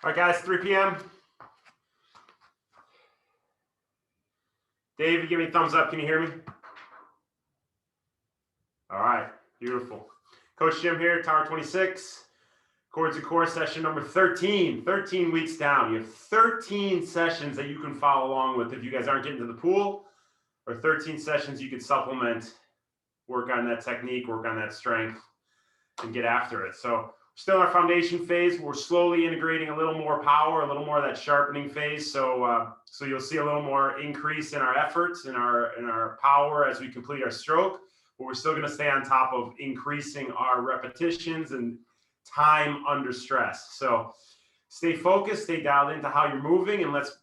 All right, guys, 3 p.m. Dave, give me a thumbs up. Can you hear me? All right, beautiful. Coach Jim here, Tower 26. Chords and Core session number 13. 13 weeks down. You have 13 sessions that you can follow along with if you guys aren't getting to the pool, or 13 sessions you could supplement, work on that technique, work on that strength, and get after it. So still in our foundation phase. We're slowly integrating a little more power, a little more of that sharpening phase. So you'll see a little more increase in our efforts, in our power as we complete our stroke. But we're still going to stay on top of increasing our repetitions and time under stress. So stay focused, stay dialed into how you're moving, and let's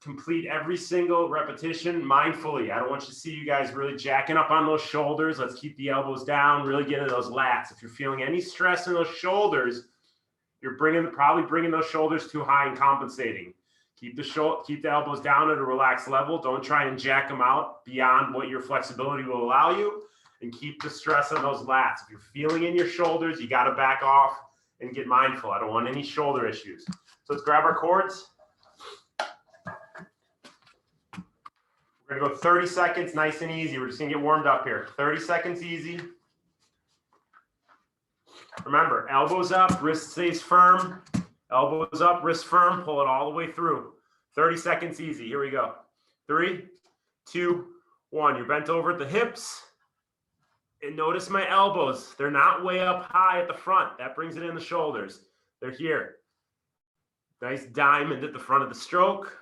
complete every single repetition mindfully. I don't want you to see you guys really jacking up on those shoulders. Let's keep the elbows down, really get into those lats. If you're feeling any stress in those shoulders, you're probably bringing those shoulders too high and compensating. Keep the elbows down at a relaxed level. Don't try and jack them out beyond what your flexibility will allow you, and keep the stress on those lats. If you're feeling in your shoulders, you got to back off and get mindful. I don't want any shoulder issues. So let's grab our cords. We're going to go 30 seconds, nice and easy. We're just going to get warmed up here. 30 seconds easy. Remember, elbows up, wrist stays firm. Elbows up, wrist firm. Pull it all the way through. 30 seconds easy. Here we go. 3, 2, 1. You're bent over at the hips. And notice my elbows. They're not way up high at the front. That brings it in the shoulders. They're here. Nice diamond at the front of the stroke.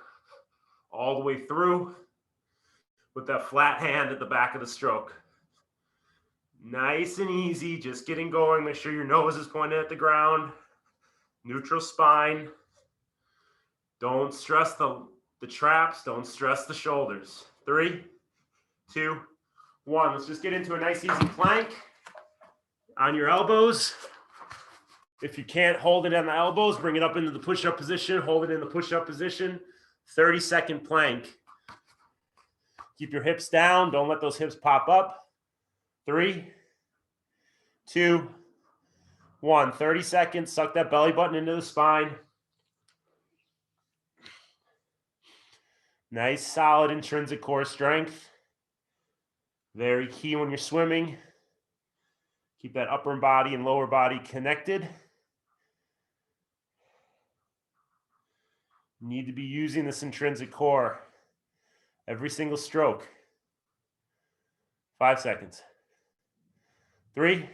All the way through. With that flat hand at the back of the stroke. Nice and easy, just getting going. Make sure your nose is pointed at the ground. Neutral spine. Don't stress the traps. Don't stress the shoulders. 3, 2, 1. Let's just get into a nice easy plank on your elbows. If you can't hold it on the elbows, bring it up into the push-up position. Hold it in the push-up position. 30-second plank. Keep your hips down. Don't let those hips pop up. 3, 2, 1. 30 seconds. Suck that belly button into the spine. Nice, solid, intrinsic core strength. Very key when you're swimming. Keep that upper body and lower body connected. You need to be using this intrinsic core every single stroke. 5 seconds. 3,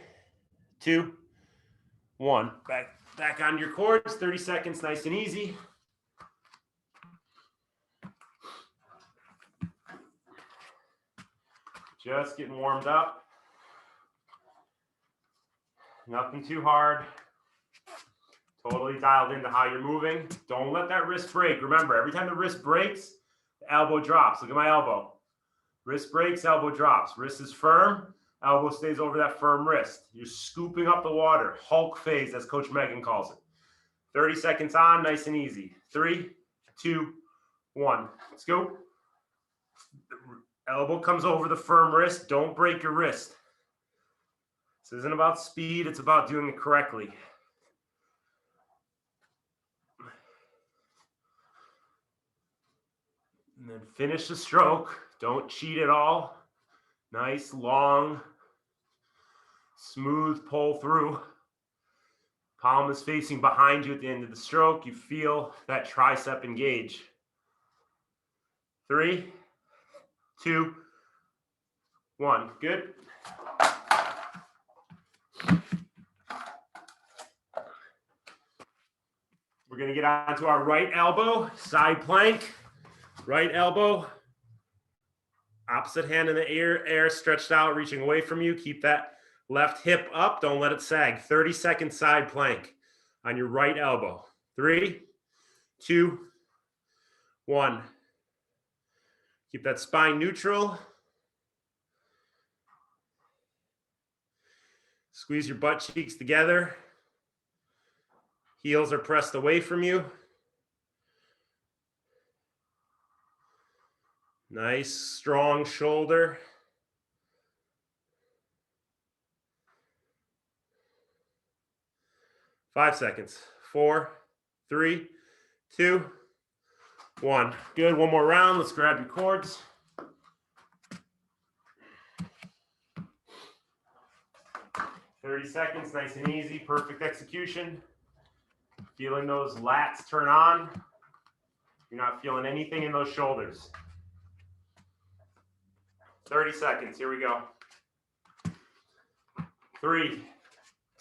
2, 1. Back on your cords. 30 seconds, nice and easy. Just getting warmed up. Nothing too hard. Totally dialed into how you're moving. Don't let that wrist break. Remember, every time the wrist breaks, the elbow drops. Look at my elbow. Wrist breaks, elbow drops. Wrist is firm, elbow stays over that firm wrist. You're scooping up the water. Hulk phase, as Coach Megan calls it. 30 seconds on, nice and easy. 3, 2, 1. Let's go. The elbow comes over the firm wrist. Don't break your wrist. This isn't about speed. It's about doing it correctly. And then finish the stroke. Don't cheat at all. Nice, long, smooth pull through. Palm is facing behind you at the end of the stroke. You feel that tricep engage. 3, 2, 1. Good. We're going to get onto our right elbow, side plank. Right elbow, opposite hand in the air stretched out, reaching away from you. Keep that left hip up. Don't let it sag. 30-second side plank on your right elbow. 3, 2, 1. Keep that spine neutral. Squeeze your butt cheeks together. Heels are pressed away from you. Nice, strong shoulder. Five seconds. 4, 3, 2, 1. Good. One more round. Let's grab your cords. "30 seconds, nice and easy, perfect execution. Feeling those lats turn on. You're not feeling anything in those shoulders. 30 seconds, here we go. 3,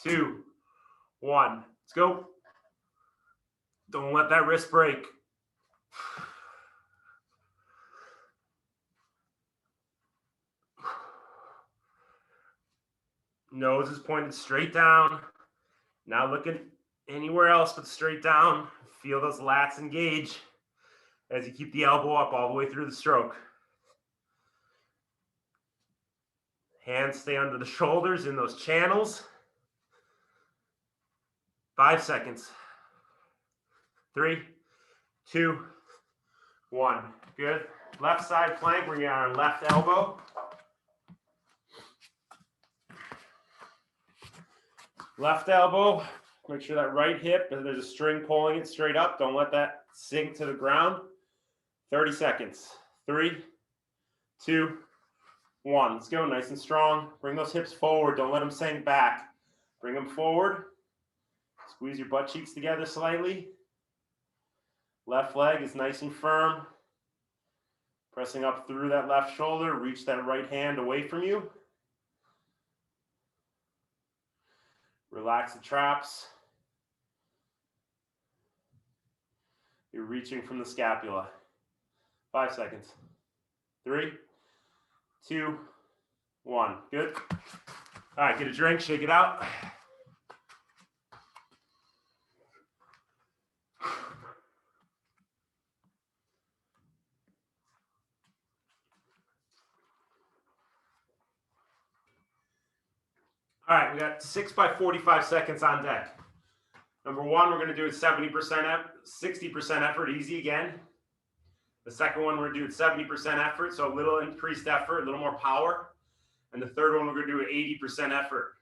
2, 1. Let's go. Don't let that wrist break. Nose is pointed straight down. Not looking anywhere else but straight down. Feel those lats engage as you keep the elbow up all the way through the stroke. Hands stay under the shoulders in those channels. 5 seconds. 3, 2, 1. Good. Left side plank, bring it on our left elbow. Left elbow, make sure that right hip, there's a string pulling it straight up. Don't let that sink to the ground. 30 seconds. 3, 2, 1. Let's go. Nice and strong. Bring those hips forward. Don't let them sink back. Bring them forward. Squeeze your butt cheeks together slightly. Left leg is nice and firm. Pressing up through that left shoulder. Reach that right hand away from you. Relax the traps. You're reaching from the scapula. 5 seconds. 3, 2, 1. Good. All right, get a drink, shake it out. All right, we got 6 by 45 seconds on deck. Number one, we're going to do it 70%, 60% effort, easy again. The second one, we're going to do it 70% effort, so a little increased effort, a little more power. And the third one, we're going to do it 80% effort.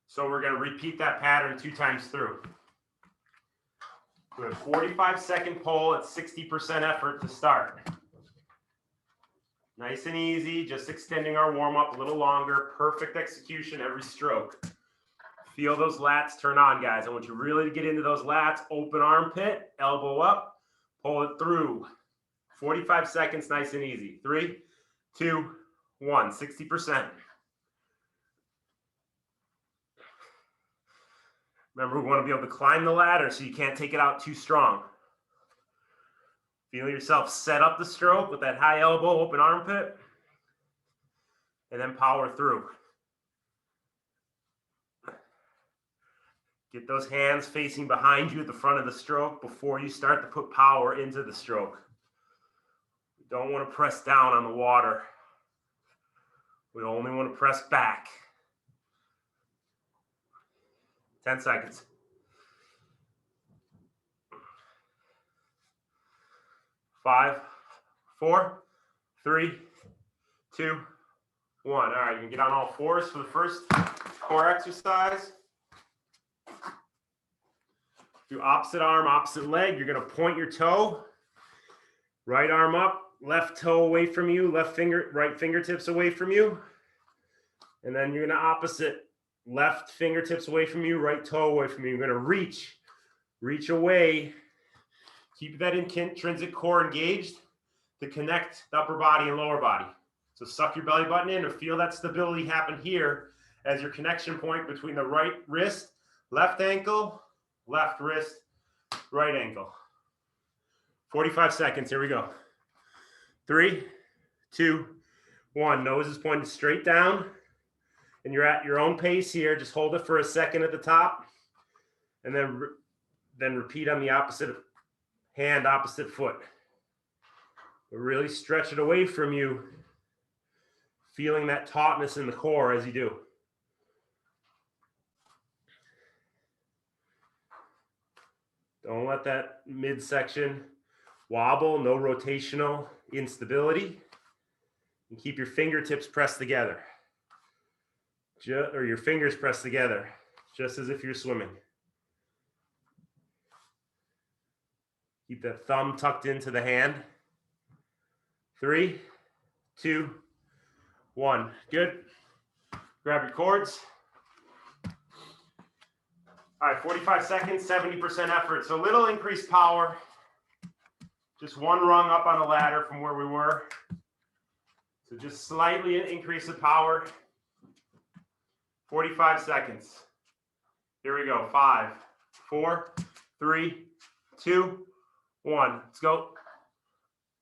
So we're going to repeat that pattern 2 times through. We have 45-second pull at 60% effort to start. Nice and easy, just extending our warm-up a little longer. Perfect execution every stroke. Feel those lats turn on, guys. I want you really to get into those lats. Open armpit, elbow up, pull it through. 45 seconds, nice and easy. 3, 2, 1, 60%. Remember, we want to be able to climb the ladder so you can't take it out too strong. Feel yourself set up the stroke with that high elbow, open armpit, and then power through. Get those hands facing behind you at the front of the stroke before you start to put power into the stroke. We don't want to press down on the water. We only want to press back. 10 seconds. 5, 4, 3, 2, 1. All right, you can get on all fours for the first core exercise. Do opposite arm, opposite leg. You're going to point your toe. Right arm up, left toe away from you, right fingertips away from you. And then you're going to opposite, left fingertips away from you, right toe away from you. You're going to reach away. Keep that intrinsic core engaged to connect the upper body and lower body. So suck your belly button in and feel that stability happen here as your connection point between the right wrist, left ankle, left wrist, right ankle. 45 seconds, here we go. 3, 2, 1. Nose is pointed straight down. And you're at your own pace here. Just hold it for a second at the top. And then repeat on the opposite hand, opposite foot. But really stretch it away from you. Feeling that tautness in the core as you do. Don't let that midsection wobble, no rotational instability. And keep your fingertips pressed together. Or your fingers pressed together, just as if you're swimming. Keep that thumb tucked into the hand. 3, 2, 1. Good. Grab your cords. All right, 45 seconds, 70% effort. So a little increased power. Just one rung up on the ladder from where we were. So just slightly increase the power. 45 seconds. Here we go. 5, 4, 3, 2, 1. Let's go.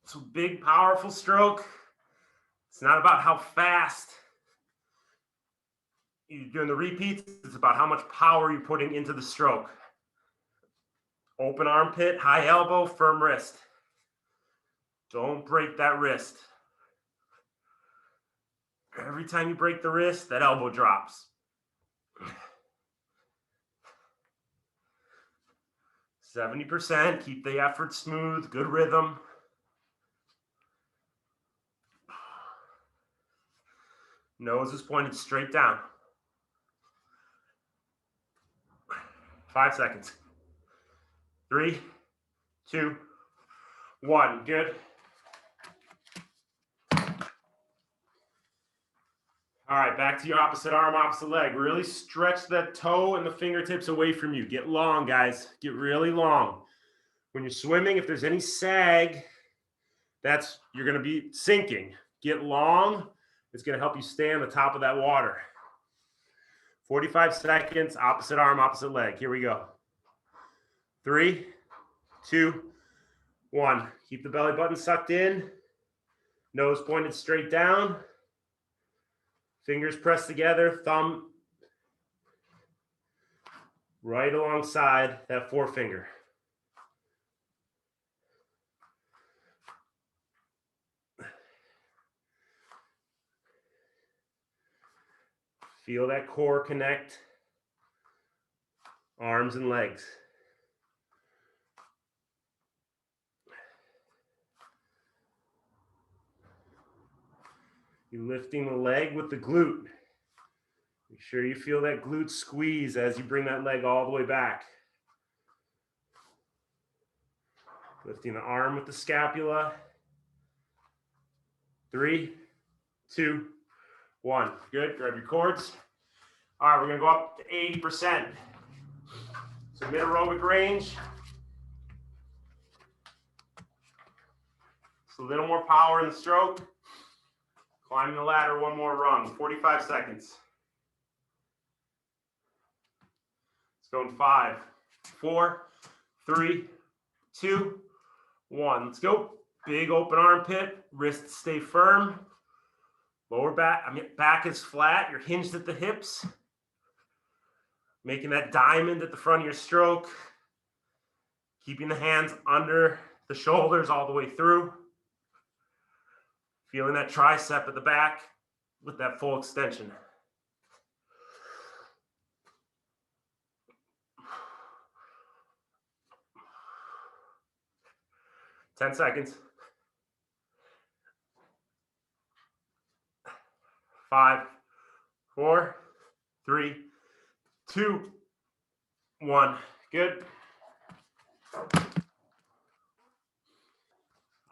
It's a big, powerful stroke. It's not about how fast you're doing the repeats. It's about how much power you're putting into the stroke. Open armpit, high elbow, firm wrist. Don't break that wrist. Every time you break the wrist, that elbow drops. 70%, keep the effort smooth, good rhythm. Nose is pointed straight down. 5 seconds. 3, 2, 1. Good. All right, back to your opposite arm, opposite leg. Really stretch that toe and the fingertips away from you. Get long, guys. Get really long. When you're swimming, if there's any sag, you're going to be sinking. Get long. It's going to help you stay on the top of that water. 45 seconds, opposite arm, opposite leg. Here we go. 3, 2, 1. Keep the belly button sucked in. Nose pointed straight down. Fingers pressed together. Thumb right alongside that forefinger. Feel that core connect. Arms and legs. You're lifting the leg with the glute. Make sure you feel that glute squeeze as you bring that leg all the way back. Lifting the arm with the scapula. 3, 2, 1. Good. Grab your cords. All right, we're going to go up to 80%. So mid-aerobic range. Just a little more power in the stroke. Climbing the ladder, one more rung. 45 seconds. Let's go in 5, 4, 3, 2, 1. Let's go. Big open armpit. Wrists stay firm. Lower back, back is flat. You're hinged at the hips. Making that diamond at the front of your stroke. Keeping the hands under the shoulders all the way through. Feeling that tricep at the back with that full extension. Ten seconds. 5, 4, 3, 2, 1. Good.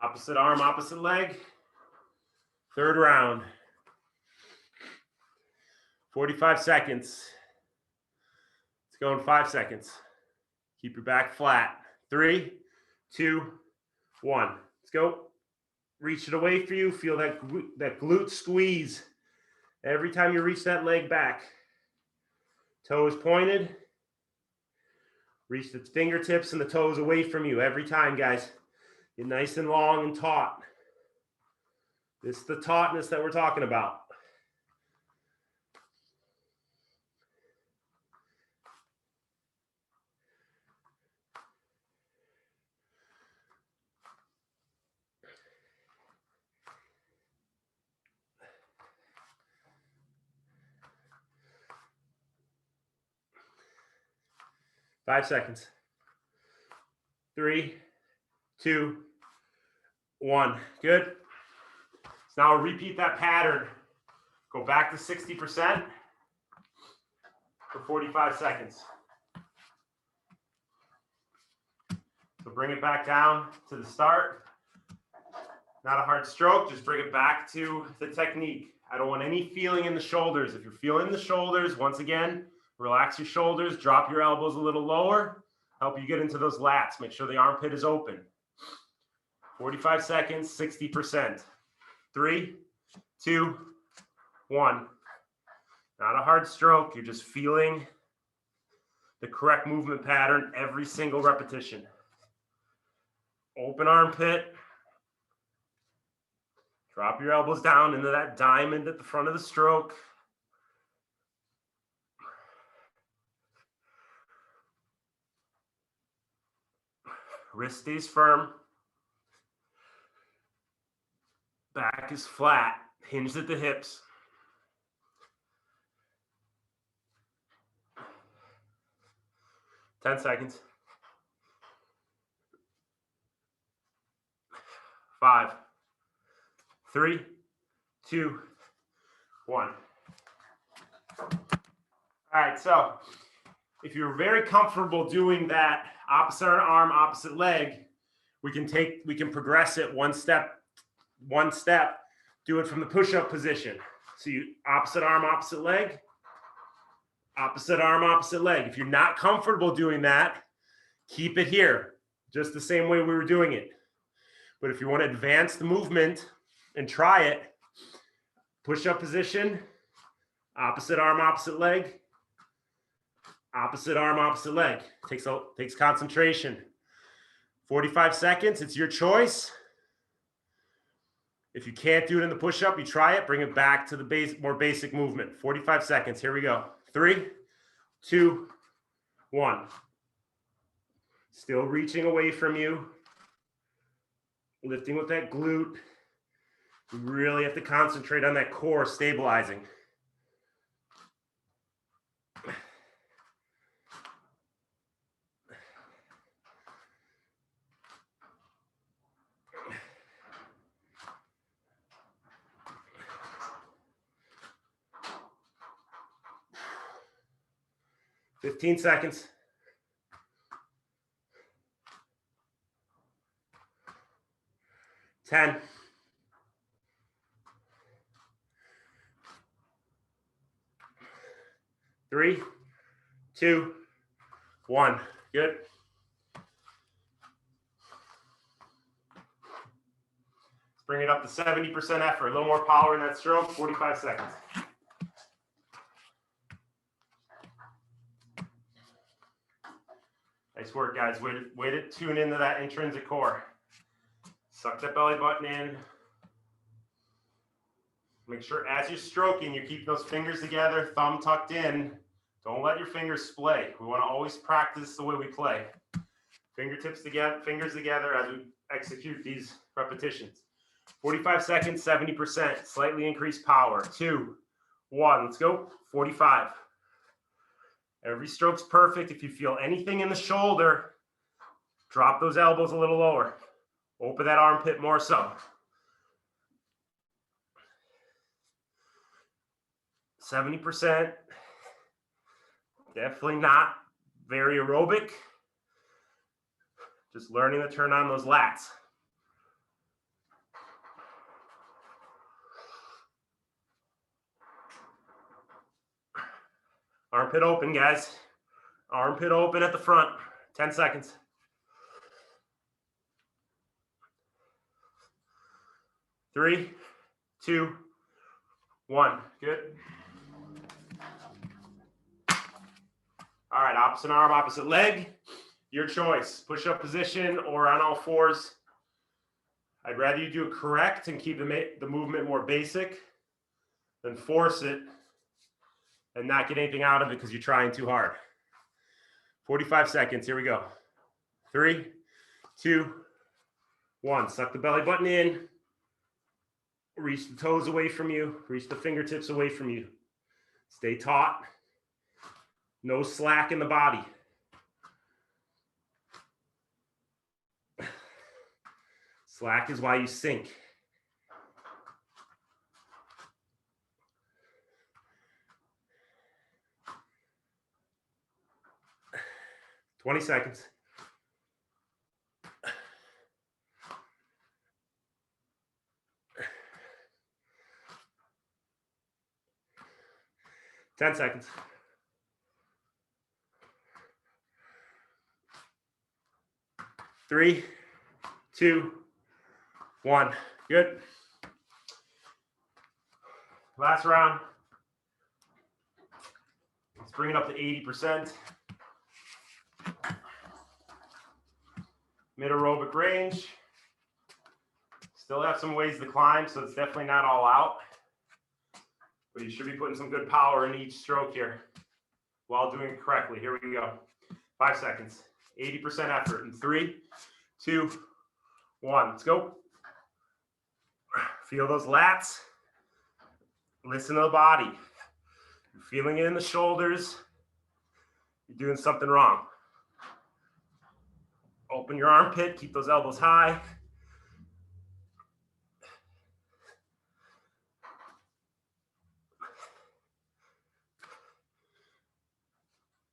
Opposite arm, opposite leg. Third round. 45 seconds. Let's go in 5 seconds. Keep your back flat. 3, 2, 1. Let's go. Reach it away for you. Feel that glute squeeze. Every time you reach that leg back. Toes pointed. Reach the fingertips and the toes away from you every time, guys. Get nice and long and taut. This is the tautness that we're talking about. Five seconds. 3, 2, 1. Good. So now we'll repeat that pattern. Go back to 60% for 45 seconds. So bring it back down to the start. Not a hard stroke, just bring it back to the technique. I don't want any feeling in the shoulders. If you're feeling the shoulders, once again, relax your shoulders, drop your elbows a little lower, help you get into those lats. Make sure the armpit is open. 45 seconds, 60%. 3, 2, 1. Not a hard stroke, you're just feeling the correct movement pattern every single repetition. Open armpit. Drop your elbows down into that diamond at the front of the stroke. Wrist stays firm. Back is flat, hinged at the hips. Ten seconds. 5, 3, 2, 1. All right, so if you're very comfortable doing that opposite arm, opposite leg, we can progress it one step, do it from the push-up position. So you opposite arm, opposite leg, opposite arm, opposite leg. If you're not comfortable doing that, keep it here, just the same way we were doing it. But if you want to advance the movement and try it, push-up position, opposite arm, opposite leg, opposite arm, opposite leg. Takes concentration. 45 seconds, it's your choice. If you can't do it in the push-up, you try it, bring it back to the more basic movement. 45 seconds, here we go. 3, 2, 1. Still reaching away from you. Lifting with that glute. You really have to concentrate on that core stabilizing. Fifteen seconds. 10. 3, 2, 1. Good. Let's bring it up to 70% effort. A little more power in that stroke. 45 seconds. Nice work, guys. Way to tune into that intrinsic core. Suck that belly button in. Make sure as you're stroking, you're keeping those fingers together, thumb tucked in. Don't let your fingers splay. We want to always practice the way we play. Fingertips together, fingers together as we execute these repetitions. 45 seconds, 70%. Slightly increased power. 2, 1. Let's go. 45. Every stroke's perfect. If you feel anything in the shoulder, drop those elbows a little lower. Open that armpit more so. 70%. Definitely not very aerobic. Just learning to turn on those lats. Armpit open, guys. Armpit open at the front. 10 seconds. 3, 2, 1. Good. All right, opposite arm, opposite leg. Your choice. Push-up position or on all fours. I'd rather you do it correct and keep the movement more basic than force it and not get anything out of it because you're trying too hard. 45 seconds. Here we go. 3, 2, 1. Suck the belly button in. Reach the toes away from you. Reach the fingertips away from you. Stay taut. No slack in the body. Slack is why you sink. "20 seconds. 10 seconds. Three, two, one. Good. Last round. Let's bring it up to 80%. Mid aerobic range. Still have some ways to climb, so it's definitely not all out. But you should be putting some good power in each stroke here while doing it correctly. Here we go. 5 seconds. 80% effort in 3, 2, 1. Let's go. Feel those lats. Listen to the body. You're feeling it in the shoulders. You're doing something wrong. Open your armpit. Keep those elbows high.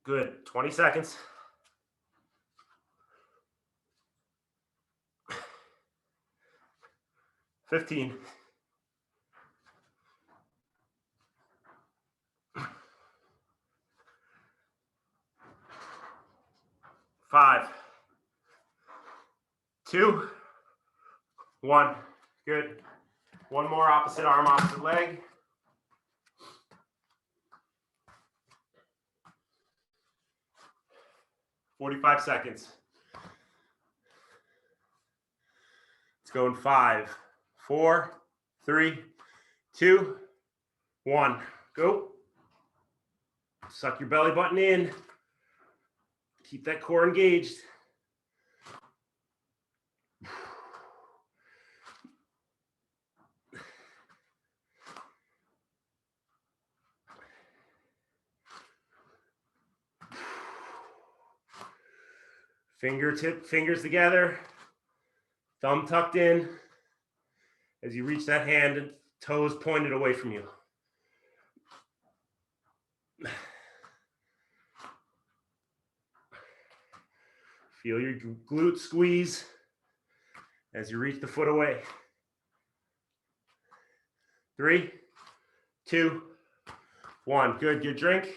Good. 20 seconds. 15. 5, 2, 1. Good. One more opposite arm, opposite leg. "45 seconds. Let's go in 5, 4, 3, 2, 1. Go. Suck your belly button in. Keep that core engaged. Fingers together, thumb tucked in as you reach that hand and toes pointed away from you. Feel your glute squeeze as you reach the foot away. 3, 2, 1. Good. Good drink.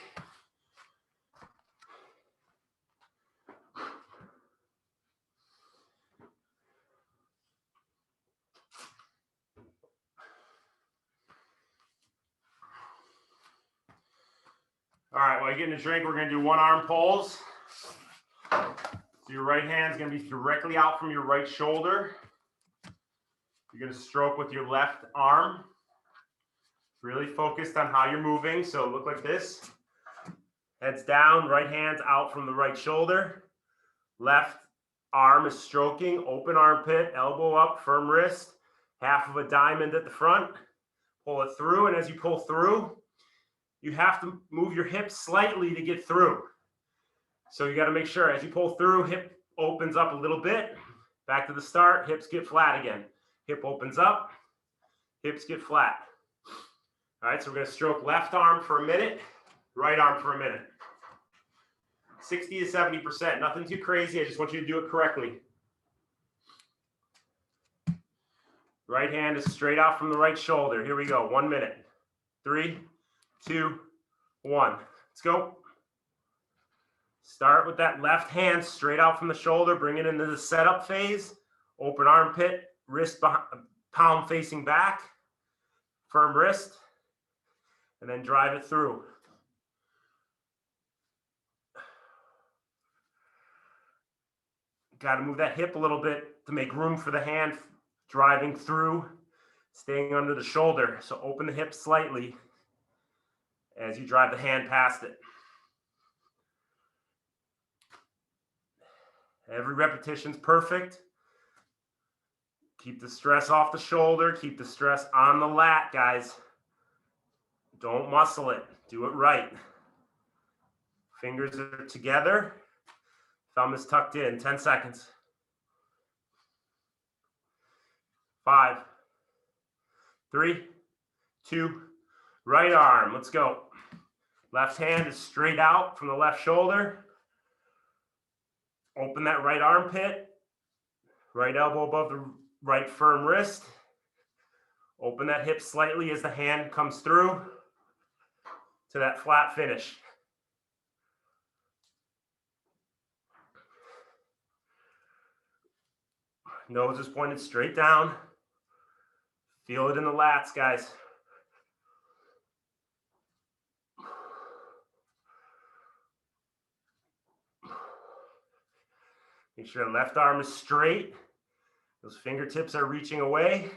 All right, while you're getting a drink, we're going to do one arm pulls. So your right hand's going to be directly out from your right shoulder. You're going to stroke with your left arm. Really focused on how you're moving. So look like this. Head's down, right hand's out from the right shoulder. Left arm is stroking, open armpit, elbow up, firm wrist, half of a diamond at the front. Pull it through, and as you pull through, you have to move your hips slightly to get through. So you got to make sure as you pull through, hip opens up a little bit. Back to the start, hips get flat again. Hip opens up, hips get flat. All right, so we're going to stroke left arm for a minute, right arm for a minute. 60 to 70%, nothing too crazy. I just want you to do it correctly. Right hand is straight out from the right shoulder. Here we go, 1 minute. 3, 2, 1. Let's go. Start with that left hand straight out from the shoulder. Bring it into the setup phase. Open armpit, wrist behind, palm facing back. Firm wrist. And then drive it through. Got to move that hip a little bit to make room for the hand driving through, staying under the shoulder. So open the hip slightly as you drive the hand past it. Every repetition's perfect. Keep the stress off the shoulder. Keep the stress on the lat, guys. Don't muscle it. Do it right. Fingers are together. Thumb is tucked in. 10 seconds. 5, 3, 2, right arm. Let's go. Left hand is straight out from the left shoulder. Open that right armpit. Right elbow above the right firm wrist. Open that hip slightly as the hand comes through. to that flat finish. Nose is pointed straight down. Feel it in the lats, guys. Make sure the left arm is straight. Those fingertips are reaching away.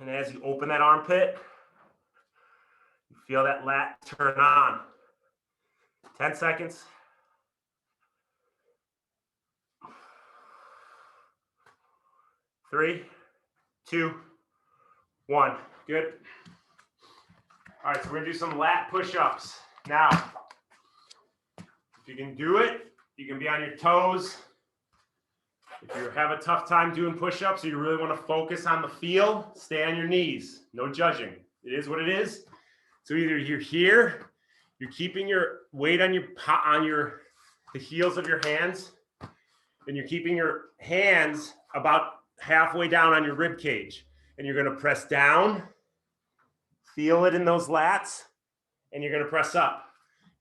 And as you open that armpit, you feel that lat turn on. 10 seconds. 3, 2, 1. Good. All right, so we're gonna do some lat push-ups. Now, if you can do it, you can be on your toes. If you have a tough time doing push-ups or you really want to focus on the feel, stay on your knees. No judging. It is what it is. So either you're here, you're keeping your weight on the heels of your hands, and you're keeping your hands about halfway down on your rib cage, and you're going to press down, feel it in those lats, and you're going to press up.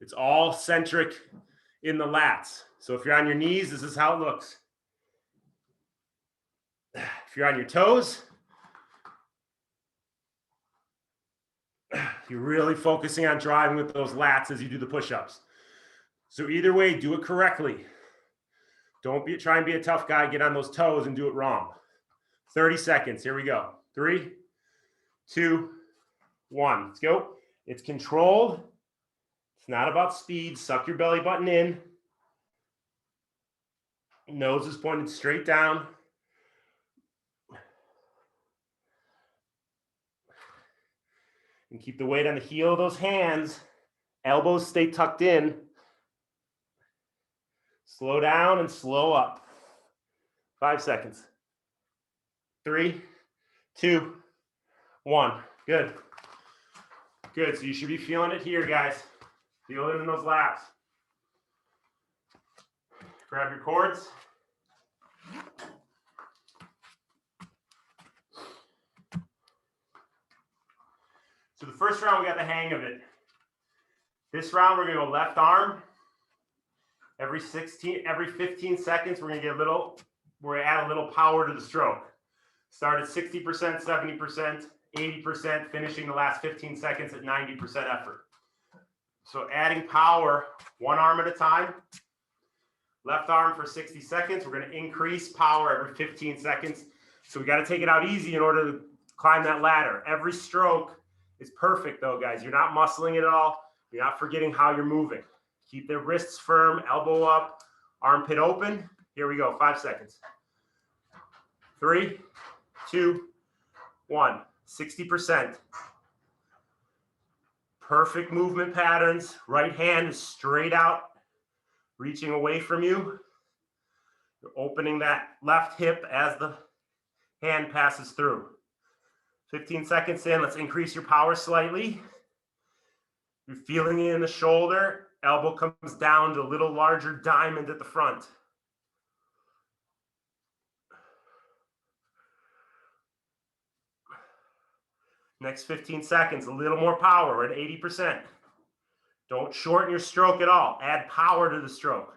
It's all centric in the lats. So if you're on your knees, this is how it looks. If you're on your toes, you're really focusing on driving with those lats as you do the push-ups. So either way, do it correctly. Don't try and be a tough guy, get on those toes and do it wrong. 30 seconds, here we go. 3, 2, 1, let's go. It's controlled. It's not about speed. Suck your belly button in. Nose is pointed straight down. And keep the weight on the heel of those hands. Elbows stay tucked in. Slow down and slow up. 5 seconds. 3, 2, 1. Good. Good. So you should be feeling it here, guys. Feel it in those lats. Grab your cords. So the first round, we got the hang of it. This round, we're going to go left arm. Every 15 seconds, we're going to add a little power to the stroke. Start at 60%, 70%, 80%, finishing the last 15 seconds at 90% effort. So adding power, one arm at a time. Left arm for 60 seconds. We're going to increase power every 15 seconds. So we got to take it out easy in order to climb that ladder. Every stroke is perfect though, guys. You're not muscling it at all. You're not forgetting how you're moving. Keep the wrists firm, elbow up, armpit open. Here we go, 5 seconds. 3, 2, 1. 60%. Perfect movement patterns. Right hand is straight out, reaching away from you. You're opening that left hip as the hand passes through. 15 seconds in, let's increase your power slightly. You're feeling it in the shoulder. Elbow comes down to a little larger diamond at the front. Next 15 seconds, a little more power. We're at 80%. Don't shorten your stroke at all. Add power to the stroke.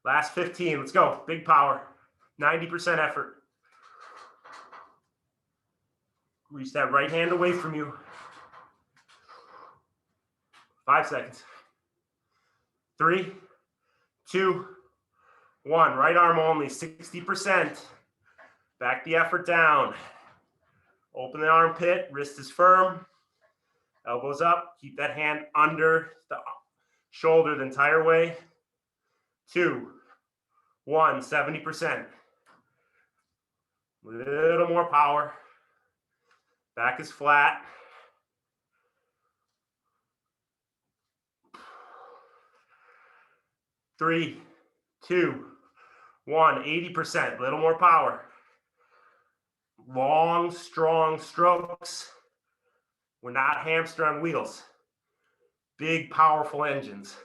Last 15, let's go. Big power. 90% effort. Reach that right hand away from you. 5 seconds. 3, 2, 1. Right arm only, 60%. Back the effort down. Open the armpit, wrist is firm. Elbows up, keep that hand under the shoulder the entire way. 2, 1, 70%. Little more power. Back is flat. 3, 2, 1, 80%. Little more power. Long, strong strokes. We're not hamster on wheels. Big, powerful engines.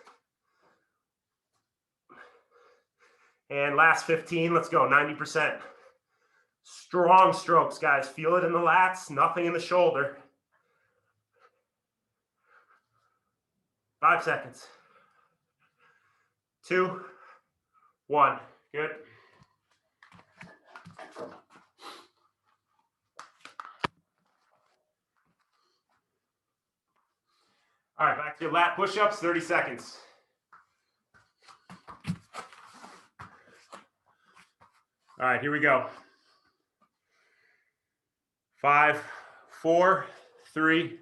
And last 15, let's go, 90%. Strong strokes, guys. Feel it in the lats, nothing in the shoulder. 5 seconds. 2, 1. Good. All right, back to your lat push-ups, 30 seconds. All right, here we go. 5, 4, 3,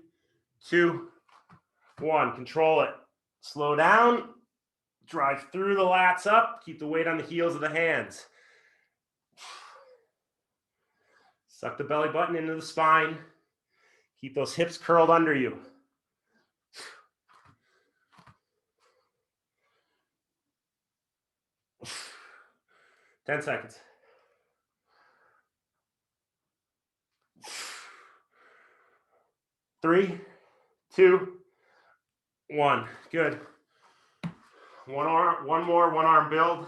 2, 1. Control it. Slow down. Drive through the lats up. Keep the weight on the heels of the hands. Suck the belly button into the spine. Keep those hips curled under you. 10 seconds. 3, 2, 1. Good. One arm build.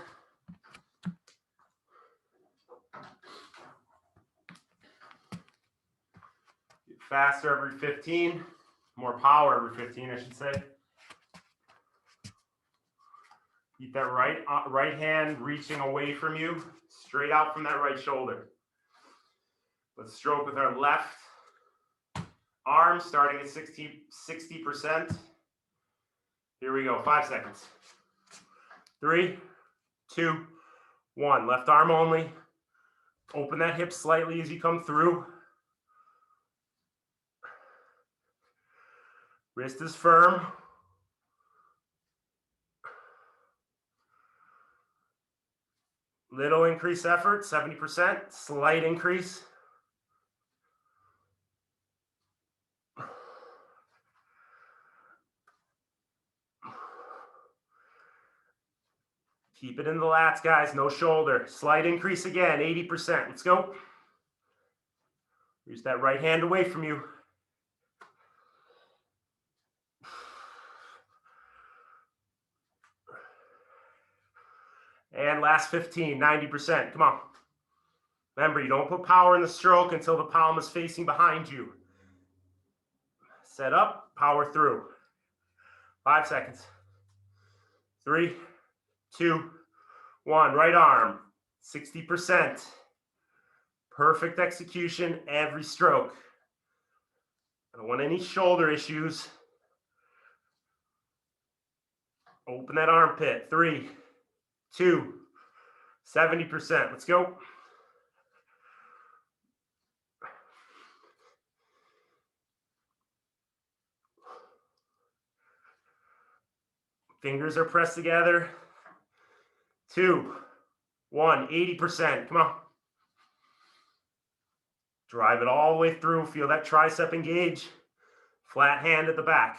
Get faster every 15. More power every 15, I should say. Keep that right hand reaching away from you, straight out from that right shoulder. Let's stroke with our left arm, starting at 60%. Here we go, 5 seconds. 3, 2, 1. Left arm only. Open that hip slightly as you come through. Wrist is firm. Little increase effort, 70%, slight increase. Keep it in the lats, guys, no shoulder. Slight increase again, 80%. Let's go. Use that right hand away from you. And last 15, 90%. Come on. Remember, you don't put power in the stroke until the palm is facing behind you. Set up, power through. 5 seconds. 3, 2, 1. Right arm, 60%. Perfect execution every stroke. I don't want any shoulder issues. Open that armpit. 3, 2, 70%. Let's go. Fingers are pressed together. 2, 1, 80%. Come on. Drive it all the way through. Feel that tricep engage. Flat hand at the back.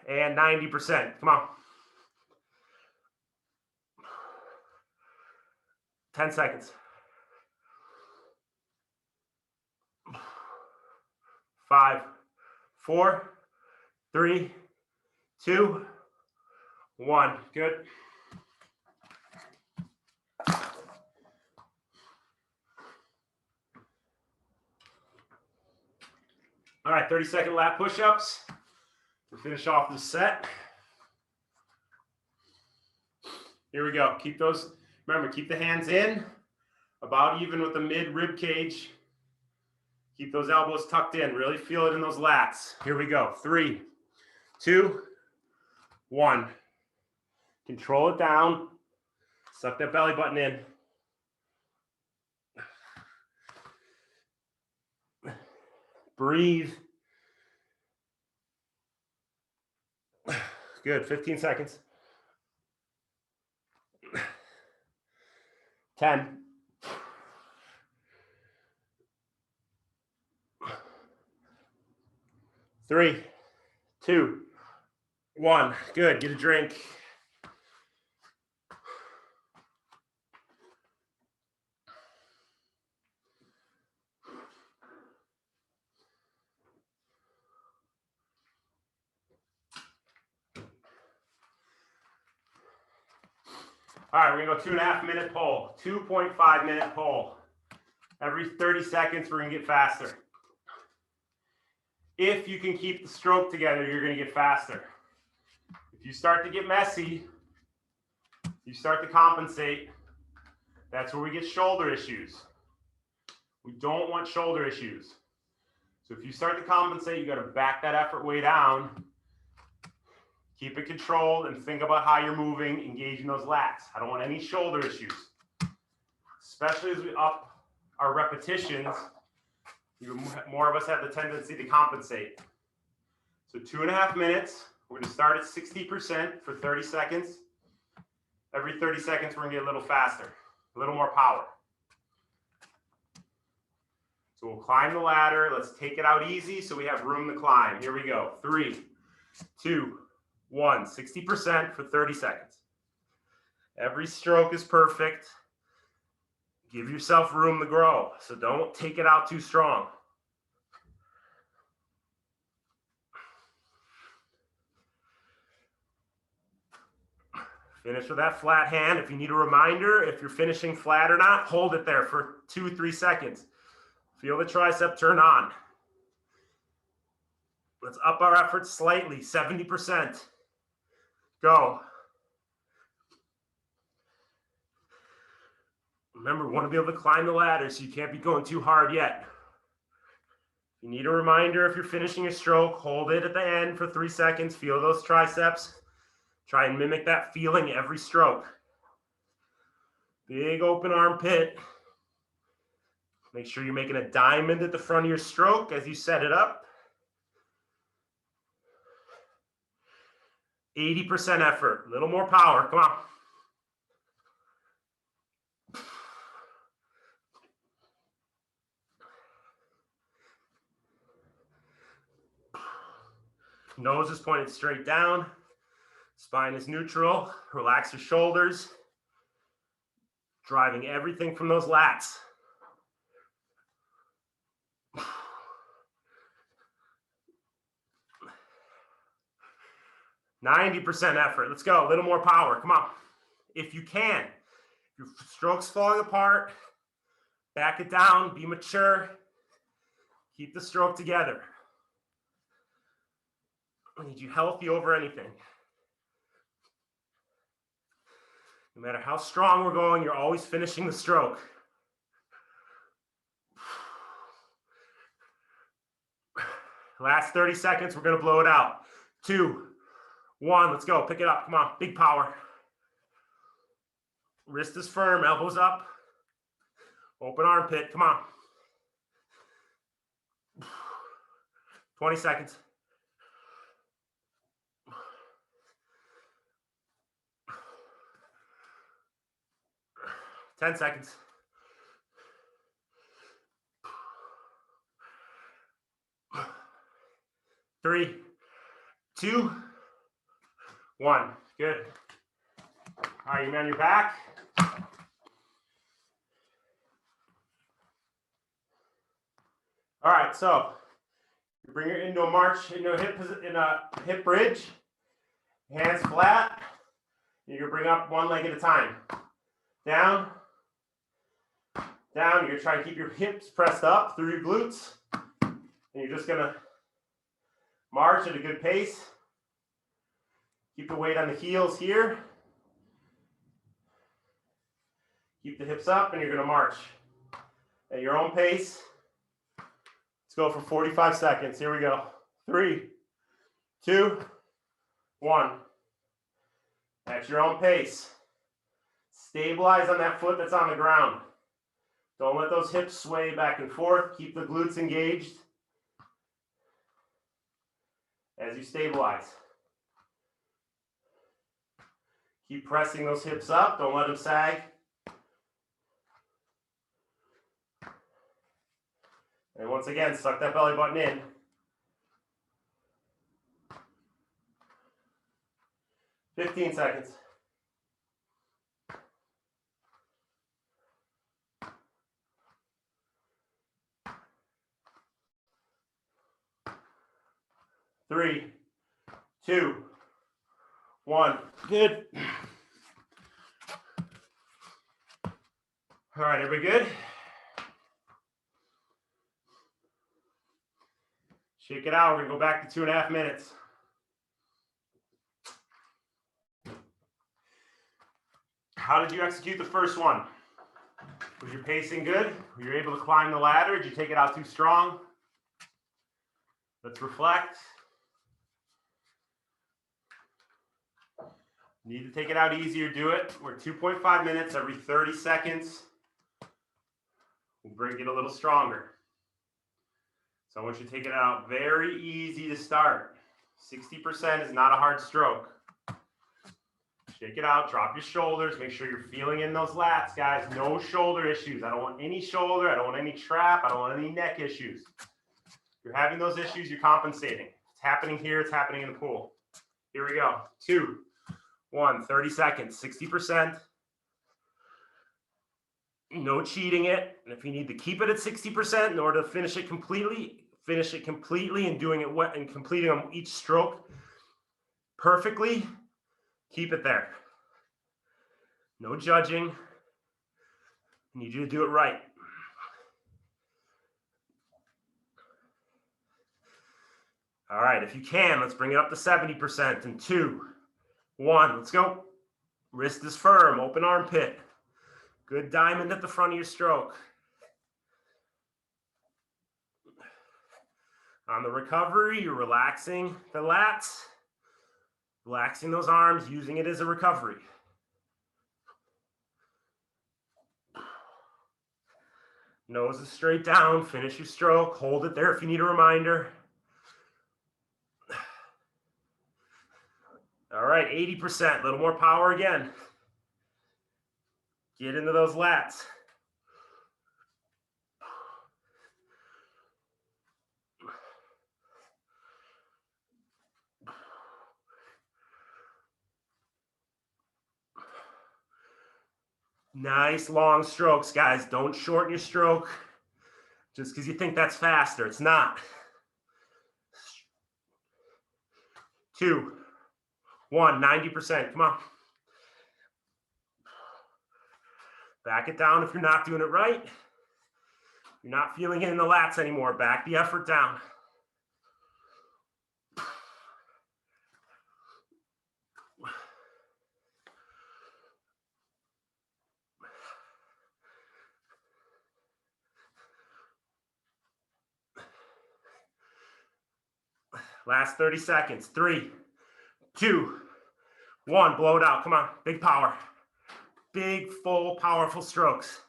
And 90%. Come on. 10 seconds. 5, 4, 3, 2, 1. Good. All right, 30-second lat push-ups to finish off the set. Here we go. Keep those, remember, keep the hands in, about even with the mid-rib cage. Keep those elbows tucked in. Really feel it in those lats. Here we go. 3, 2, 1. Control it down. Suck that belly button in. Breathe. Good. 15 seconds. 10. 3, 2, 1. Good. Get a drink. All right, we're gonna go 2.5 minute pull, 2.5 minute pull. Every 30 seconds, we're gonna get faster. If you can keep the stroke together, you're gonna get faster. If you start to get messy, you start to compensate, that's where we get shoulder issues. We don't want shoulder issues. So if you start to compensate, you got to back that effort way down. Keep it controlled and think about how you're moving, engaging those lats. I don't want any shoulder issues. Especially as we up our repetitions, more of us have the tendency to compensate. So 2.5 minutes. We're going to start at 60% for 30 seconds. Every 30 seconds, we're going to get a little faster, a little more power. So we'll climb the ladder. Let's take it out easy so we have room to climb. Here we go. 3, 2, 1. 60% for 30 seconds. Every stroke is perfect. Give yourself room to grow. So don't take it out too strong. Finish with that flat hand. If you need a reminder, if you're finishing flat or not, hold it there for 2-3 seconds. Feel the tricep turn on. Let's up our effort slightly, 70%. Go. Remember, we want to be able to climb the ladder, so you can't be going too hard yet. If you need a reminder, if you're finishing a stroke, hold it at the end for 3 seconds. Feel those triceps. Try and mimic that feeling every stroke. Big open armpit. Make sure you're making a diamond at the front of your stroke as you set it up. 80% effort, a little more power, come on. Nose is pointed straight down. Spine is neutral. Relax your shoulders. Driving everything from those lats. 90% effort. Let's go. A little more power. Come on. If you can. If your stroke's falling apart, back it down. Be mature. Keep the stroke together. I need you healthy over anything. No matter how strong we're going, you're always finishing the stroke. Last 30 seconds, we're going to blow it out. 2, 1, let's go. Pick it up. Come on. Big power. Wrist is firm. Elbows up. Open armpit. Come on. 20 seconds. 10 seconds. 3, 2, 1. Good. All right, you on your back. All right, so you bring it into a march, into a hip bridge. Hands flat. You're gonna bring up one leg at a time. Down, down. You're gonna try and keep your hips pressed up through your glutes, and you're just gonna march at a good pace. Keep the weight on the heels here. Keep the hips up, and you're gonna march at your own pace. Let's go for 45 seconds. Here we go. 3, 2, 1. At your own pace. Stabilize on that foot that's on the ground. Don't let those hips sway back and forth. Keep the glutes engaged as you stabilize. Keep pressing those hips up. Don't let them sag. And once again, suck that belly button in. 15 seconds. 3, 2, 1. Good. All right, everybody good? Shake it out. We're gonna go back to 2.5 minutes. How did you execute the first one? Was your pacing good? Were you able to climb the ladder? Did you take it out too strong? Let's reflect. Need to take it out easier, do it. We're 2.5 minutes, every 30 seconds. We'll bring it a little stronger. So I want you to take it out very easy to start. 60% is not a hard stroke. Shake it out, drop your shoulders, make sure you're feeling in those lats, guys. No shoulder issues. I don't want any shoulder, I don't want any trap, I don't want any neck issues. If you're having those issues, you're compensating. It's happening here, it's happening in the pool. Here we go. 2, 1, 30 seconds, 60%. No cheating it. And if you need to keep it at 60% in order to finish it completely and doing it wet and completing on each stroke perfectly, keep it there. No judging. I need you to do it right. All right, if you can, let's bring it up to 70% in 2, 1, let's go. Wrist is firm, open armpit. Good diamond at the front of your stroke. On the recovery, you're relaxing the lats, relaxing those arms, using it as a recovery. Nose is straight down, finish your stroke, hold it there if you need a reminder. All right, 80%, a little more power again. Get into those lats. Nice long strokes, guys. Don't shorten your stroke just because you think that's faster. It's not. 2, 1, 90%. Come on. Back it down if you're not doing it right. You're not feeling it in the lats anymore. Back the effort down. Last 30 seconds. 3, 2, 1. Blow it out. Come on. Big power. Big, full, powerful strokes.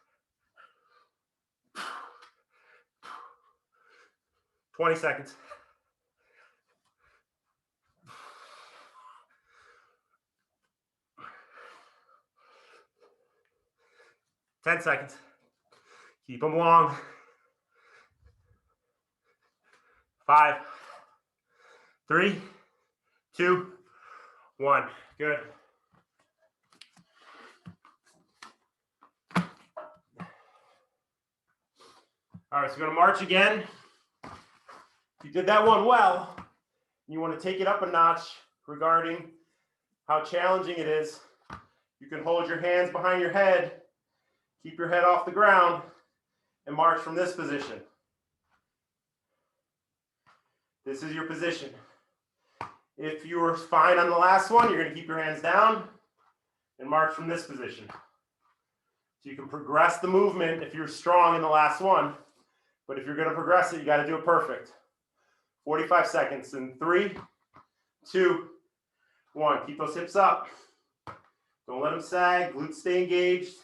20 seconds. 10 seconds. Keep them long. 5, 3, 2, 1. Good. All right, so we're going to march again. If you did that one well, you want to take it up a notch regarding how challenging it is. You can hold your hands behind your head, keep your head off the ground, and march from this position. This is your position. If you were fine on the last one, you're going to keep your hands down and march from this position. So you can progress the movement if you're strong in the last one, but if you're going to progress it, you got to do it perfect. 45 seconds in 3, 2, 1. Keep those hips up. Don't let them sag. Glutes stay engaged.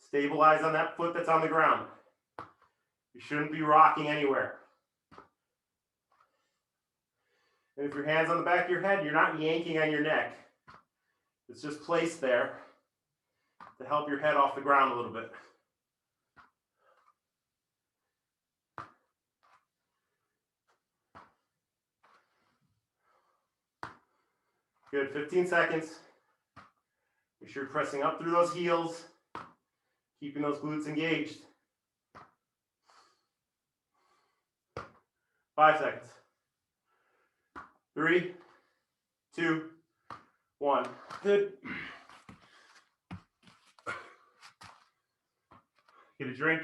Stabilize on that foot that's on the ground. You shouldn't be rocking anywhere. And if your hand's on the back of your head, you're not yanking on your neck. It's just placed there to help your head off the ground a little bit. Good, 15 seconds. Make sure you're pressing up through those heels, keeping those glutes engaged. 5 seconds. 3, 2, 1. Good. Get a drink.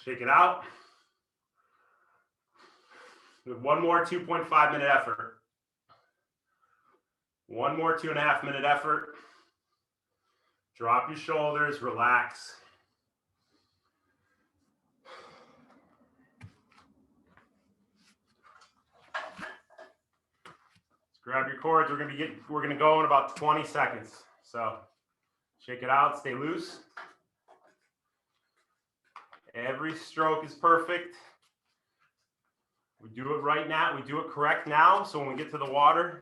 Shake it out. With one more 2.5 minute effort. One more 2.5 minute effort. Drop your shoulders, relax. Let's grab your cords. We're gonna go in about 20 seconds. So shake it out, stay loose. Every stroke is perfect. We do it right now. We do it correct now. So when we get to the water,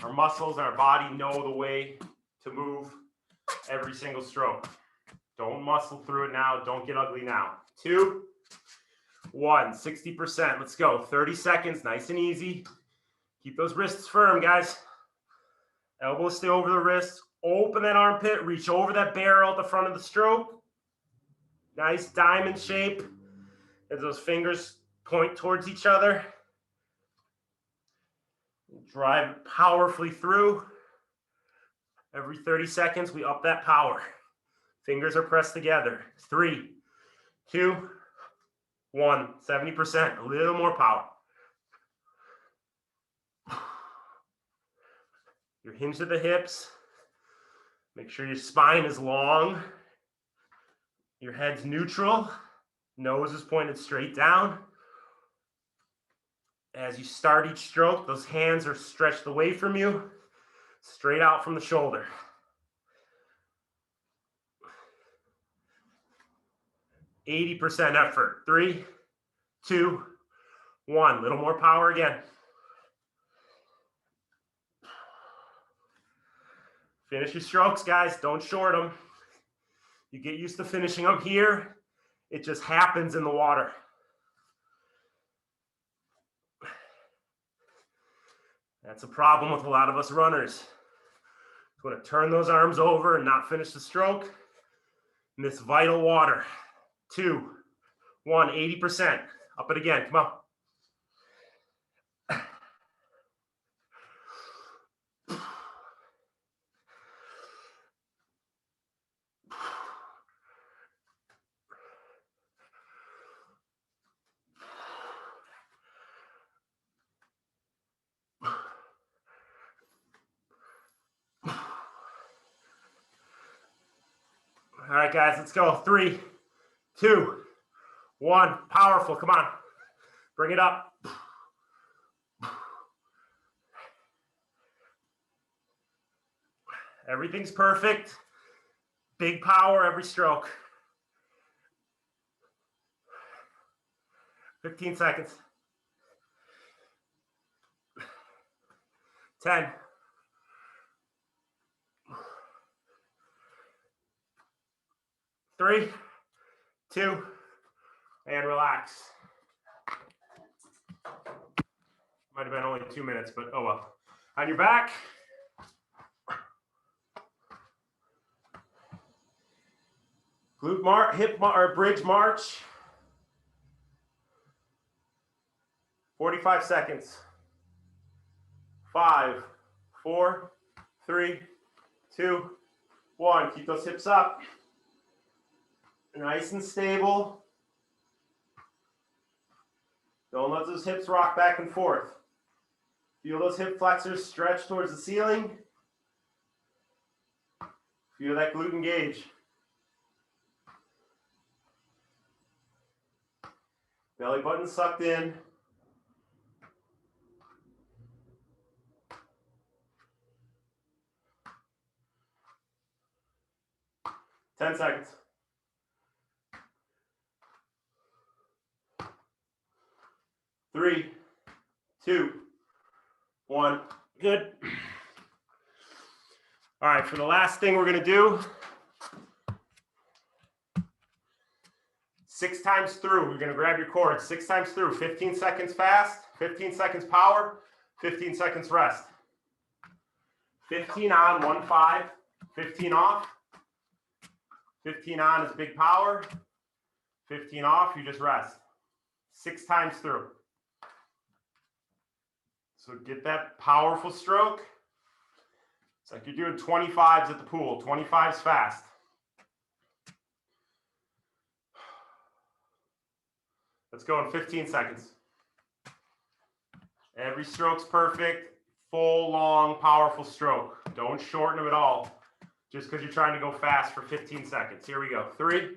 our muscles and our body know the way to move every single stroke. Don't muscle through it now. Don't get ugly now. 2, 1, 60%. Let's go. 30 seconds, nice and easy. Keep those wrists firm, guys. Elbows stay over the wrists. Open that armpit. Reach over that barrel at the front of the stroke. Nice diamond shape as those fingers point towards each other. Drive it powerfully through. Every 30 seconds, we up that power. Fingers are pressed together. 3, 2, 1, 70%. A little more power. You're hinged at the hips. Make sure your spine is long. Your head's neutral. Nose is pointed straight down. As you start each stroke, those hands are stretched away from you, straight out from the shoulder. %, effort. 3, 2, 1. Little more power again. Finish your strokes, guys. Don't short them. You get used to finishing them here. It just happens in the water. That's a problem with a lot of us runners. You want to turn those arms over and not finish the stroke. Miss vital water. 2, 1, 80%. Up it again. Come on. All right, guys, let's go. 3, 2, 1. Powerful. Come on. Bring it up. Everything's perfect. Big power every stroke. 15 seconds. 10. 3, 2, and relax. Might have been only 2 minutes, but oh well. On your back. Bridge march. 45 seconds. 5, 4, 3, 2, 1. Keep those hips up. Nice and stable. Don't let those hips rock back and forth. Feel those hip flexors stretch towards the ceiling. Feel that glute engage. Belly button sucked in. Ten seconds. 3, 2, 1. Good. All right, for the last thing we're going to do, 6 times through. We're going to grab your cord 6 times through. 15 seconds fast, 15 seconds power, 15 seconds rest. 15 on, 1, 5, 15 off. 15 on is big power. 15 off, you just rest. 6 times through. So get that powerful stroke. It's like you're doing 25s at the pool. 25s fast. Let's go in 15 seconds. Every stroke's perfect. Full, long, powerful stroke. Don't shorten them at all. Just because you're trying to go fast for 15 seconds. Here we go. 3,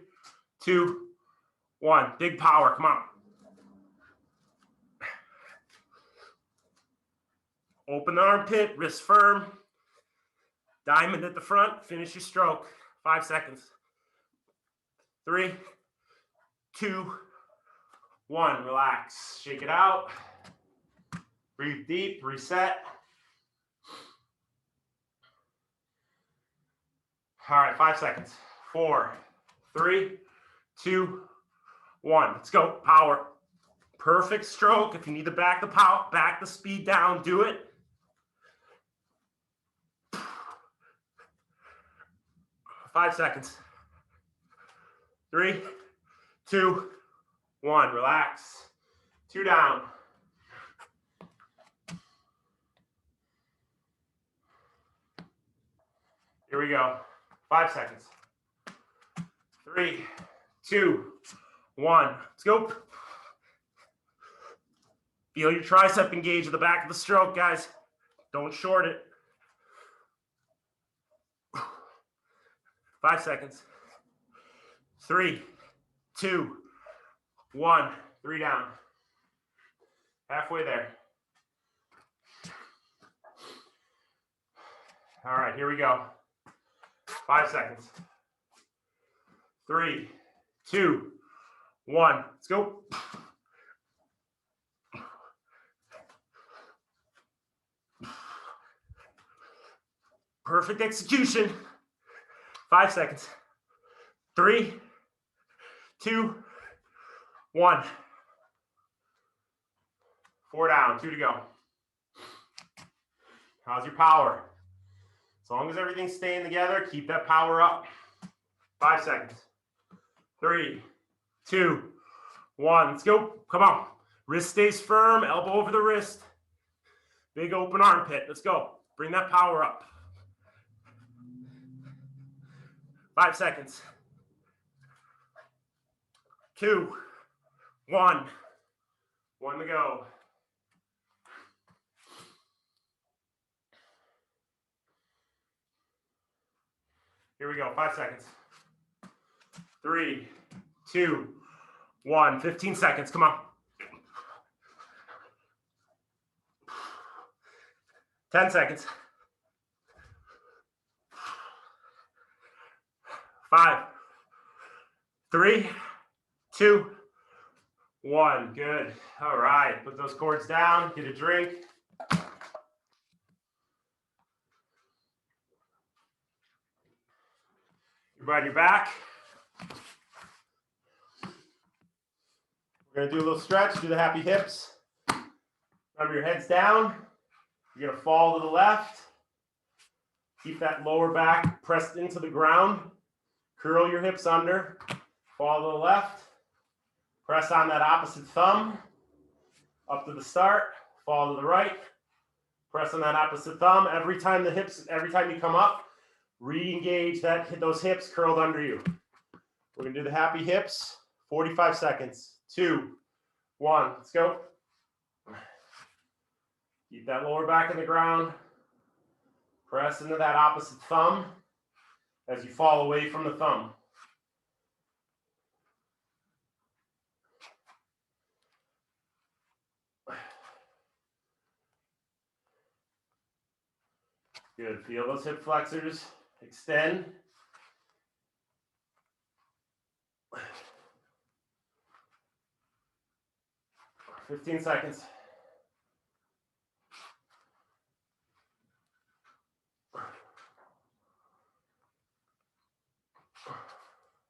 2, 1. Big power. Come on. Open the armpit, wrist firm. Diamond at the front. Finish your stroke. 5 seconds. 3, 2, 1. Relax. Shake it out. Breathe deep. Reset. All right, 5 seconds. 4, 3, 2, 1. Let's go. Power. Perfect stroke. If you need to back the speed down, do it. 5 seconds. 3, 2, 1. Relax. 2 down. Here we go. 5 seconds. 3, 2, 1. Let's go. Feel your tricep engage at the back of the stroke, guys. Don't short it. 5 seconds. 3, 2, 1. 3 down. Halfway there. All right, here we go. 5 seconds. 3, 2, 1. Let's go. Perfect execution. 5 seconds. 3, 2, 1. 4 down. 2 to go. How's your power? As long as everything's staying together, keep that power up. 5 seconds. 3, 2, 1. Let's go. Come on. Wrist stays firm. Elbow over the wrist. Big open armpit. Let's go. Bring that power up. 5 seconds. 2, 1. 1 to go. Here we go. 5 seconds. 3, 2, 1. 15 seconds. Come on. 10 seconds. 5, 3, 2, 1. Good. All right. Put those cords down. Get a drink. You're on your back. We're going to do a little stretch. Do the happy hips. Remember, your head's down. You're going to fall to the left. Keep that lower back pressed into the ground. Curl your hips under. Fall to the left. Press on that opposite thumb. Up to the start. Fall to the right. Press on that opposite thumb. Every time you come up, re-engage those hips curled under you. We're going to do the happy hips. 45 seconds. 2, 1. Let's go. Keep that lower back in the ground. Press into that opposite thumb as you fall away from the thumb. Good. Feel those hip flexors extend. $15 seconds.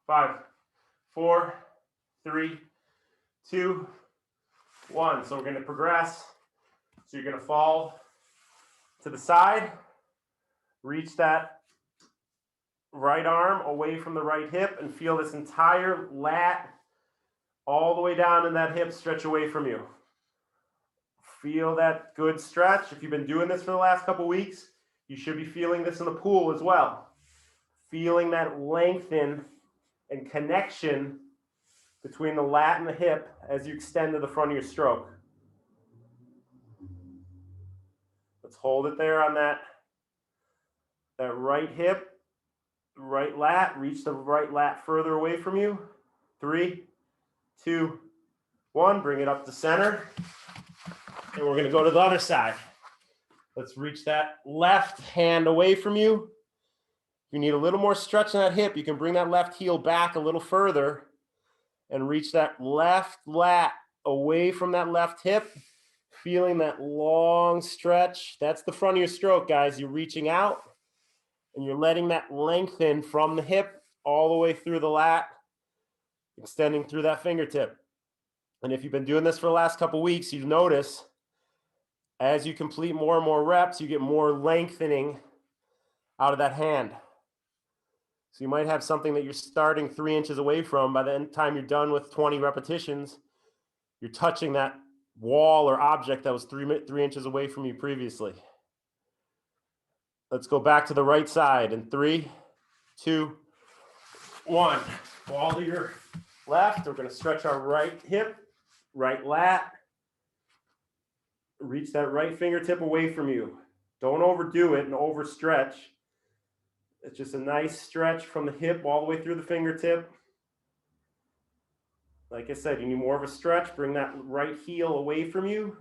5, 4, 3, 2, 1. So we're going to progress. So you're going to fall to the side. Reach that right arm away from the right hip and feel this entire lat all the way down in that hip stretch away from you. Feel that good stretch. If you've been doing this for the last couple weeks, you should be feeling this in the pool as well. Feeling that lengthen and connection between the lat and the hip as you extend to the front of your stroke. Let's hold it there on that right hip, right lat. Reach the right lat further away from you. 3, 2, 1. Bring it up to center. And we're going to go to the other side. Let's reach that left hand away from you. If you need a little more stretch in that hip, you can bring that left heel back a little further and reach that left lat away from that left hip, feeling that long stretch. That's the front of your stroke, guys. You're reaching out and you're letting that lengthen from the hip all the way through the lat, extending through that fingertip. And if you've been doing this for the last couple weeks, you notice as you complete more and more reps, you get more lengthening out of that hand. So you might have something that you're starting 3 inches away from. By the time you're done with 20 repetitions, you're touching that wall or object that was 3 inches away from you previously. Let's go back to the right side in 3, 2, 1. Ball to your left. We're going to stretch our right hip, right lat. Reach that right fingertip away from you. Don't overdo it and overstretch. It's just a nice stretch from the hip all the way through the fingertip. Like I said, you need more of a stretch. Bring that right heel away from you.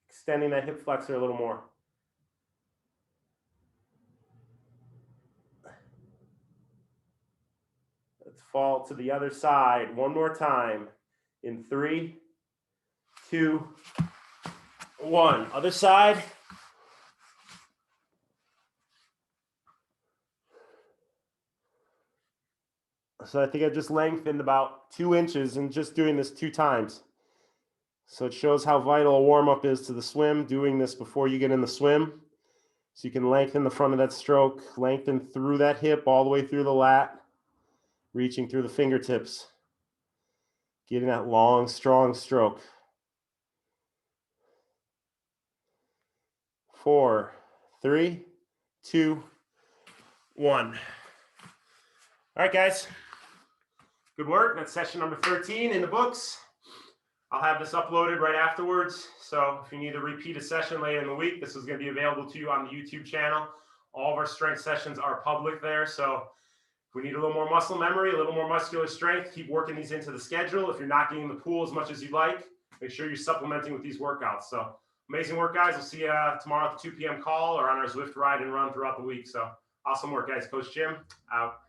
Extending that hip flexor a little more. Let's fall to the other side one more time in 3, 2, 1. Other side. So I think I just lengthened about 2 inches and just doing this 2 times. So it shows how vital a warm-up is to the swim, doing this before you get in the swim. So you can lengthen the front of that stroke, lengthen through that hip all the way through the lat, reaching through the fingertips, getting that long, strong stroke. 4, 3, 2, 1. All right, guys. Good work. That's session number 13 in the books. I'll have this uploaded right afterwards. So if you need to repeat a session later in the week, this is going to be available to you on the YouTube channel. All of our strength sessions are public there. So if we need a little more muscle memory, a little more muscular strength, keep working these into the schedule. If you're not getting in the pool as much as you'd like, make sure you're supplementing with these workouts. So amazing work, guys. We'll see you tomorrow at the 2 p.m. call or on our Zwift ride and run throughout the week. So awesome work, guys. Coach Jim, out.